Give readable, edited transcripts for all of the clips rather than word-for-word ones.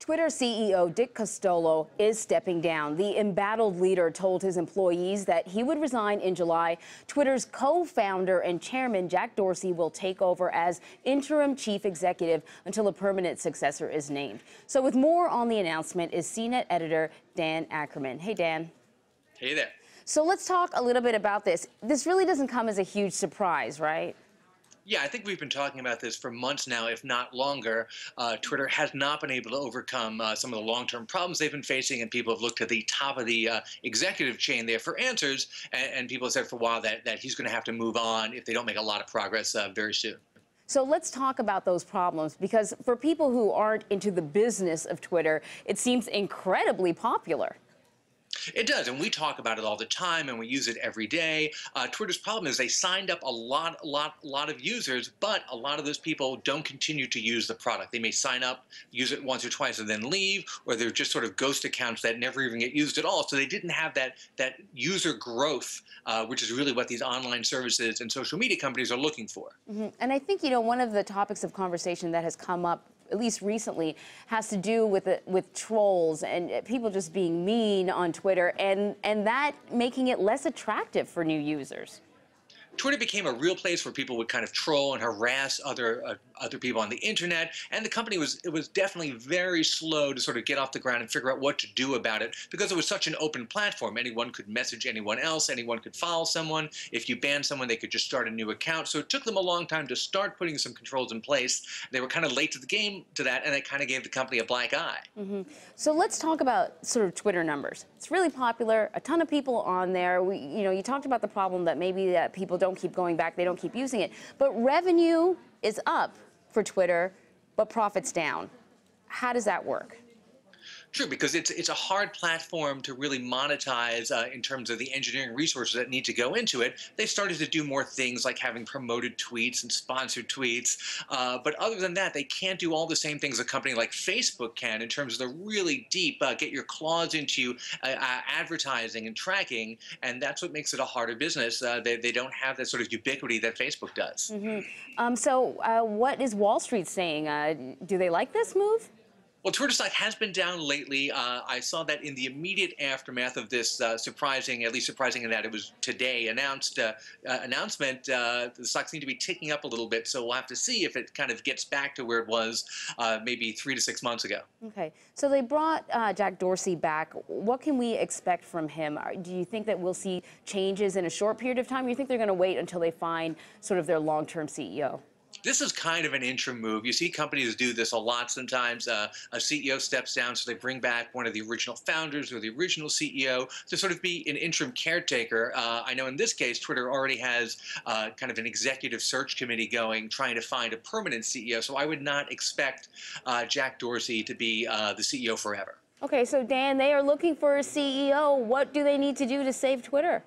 Twitter CEO Dick Costolo is stepping down. The embattled leader told his employees that he would resign in July. Twitter's co-founder and chairman Jack Dorsey will take over as interim chief executive until a permanent successor is named. So with more on the announcement is CNET editor Dan Ackerman. Hey, Dan. Hey there. So let's talk a little bit about this. This really doesn't come as a huge surprise, right? Yeah, I think we've been talking about this for months now, if not longer. Twitter has not been able to overcome some of the long-term problems they've been facing, and people have looked to the top of the executive chain there for answers, and people have said for a while that he's going to have to move on if they don't make a lot of progress very soon. So let's talk about those problems, because for people who aren't into the business of Twitter, it seems incredibly popular. It does, and we talk about it all the time, and we use it every day. Twitter's problem is they signed up a lot of users, but a lot of those people don't continue to use the product. They may sign up, use it once or twice, and then leave, or they're just sort of ghost accounts that never even get used at all. So they didn't have that user growth, which is really what these online services and social media companies are looking for. Mm-hmm. And I think, one of the topics of conversation that has come up at least recently, has to do with trolls and people just being mean on Twitter, and that making it less attractive for new users. Twitter became a real place where people would kind of troll and harass other people on the internet, and the company was definitely very slow to sort of get off the ground and figure out what to do about it, because it was such an open platform. Anyone could message anyone else, anyone could follow someone. If you banned someone, they could just start a new account. So it took them a long time to start putting some controls in place. They were kind of late to the game to that, and it kind of gave the company a black eye. Mm-hmm. So let's talk about sort of Twitter numbers. It's really popular, a ton of people on there. You talked about the problem that maybe that people don't keep going back, they don't keep using it. But revenue is up for Twitter, but profits down. How does that work? True, because it's a hard platform to really monetize in terms of the engineering resources that need to go into it. They've started to do more things like having promoted tweets and sponsored tweets. But other than that, they can't do all the same things a company like Facebook can in terms of the really deep, get your claws into advertising and tracking. And that's what makes it a harder business. They don't have that sort of ubiquity that Facebook does. Mm-hmm. So what is Wall Street saying? Do they like this move? Well, Twitter stock has been down lately. I saw that in the immediate aftermath of this surprising, at least surprising in that it was today announced announcement, the stock seemed to be ticking up a little bit. So we'll have to see if it kind of gets back to where it was maybe 3 to 6 months ago. Okay. So they brought Jack Dorsey back. What can we expect from him? Do you think that we'll see changes in a short period of time? Or do you think they're going to wait until they find sort of their long-term CEO? This is kind of an interim move. You see companies do this a lot sometimes. A CEO steps down, so they bring back one of the original founders or the original CEO to sort of be an interim caretaker. I know in this case, Twitter already has kind of an executive search committee going, trying to find a permanent CEO. So I would not expect Jack Dorsey to be the CEO forever. Okay, so Dan, they are looking for a CEO. What do they need to do to save Twitter?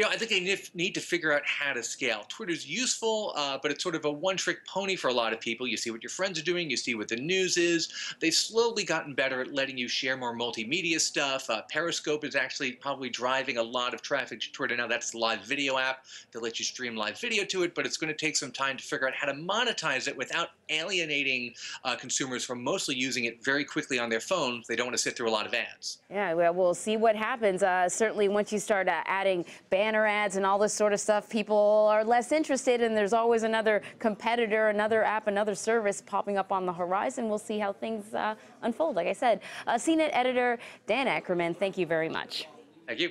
I think they need to figure out how to scale. Twitter's useful, but it's sort of a one-trick pony for a lot of people. You see what your friends are doing. You see what the news is. They've slowly gotten better at letting you share more multimedia stuff. Periscope is actually probably driving a lot of traffic to Twitter now. That's the live video app that lets you stream live video to it, but it's going to take some time to figure out how to monetize it without alienating consumers from mostly using it very quickly on their phones. They don't want to sit through a lot of ads. Yeah, well, we'll see what happens. Certainly once you start adding banner ads and all this sort of stuff, people are less interested, and there's always another competitor, another app, another service popping up on the horizon. We'll see how things unfold. Like I said, CNET editor Dan Ackerman, thank you very much. Thank you.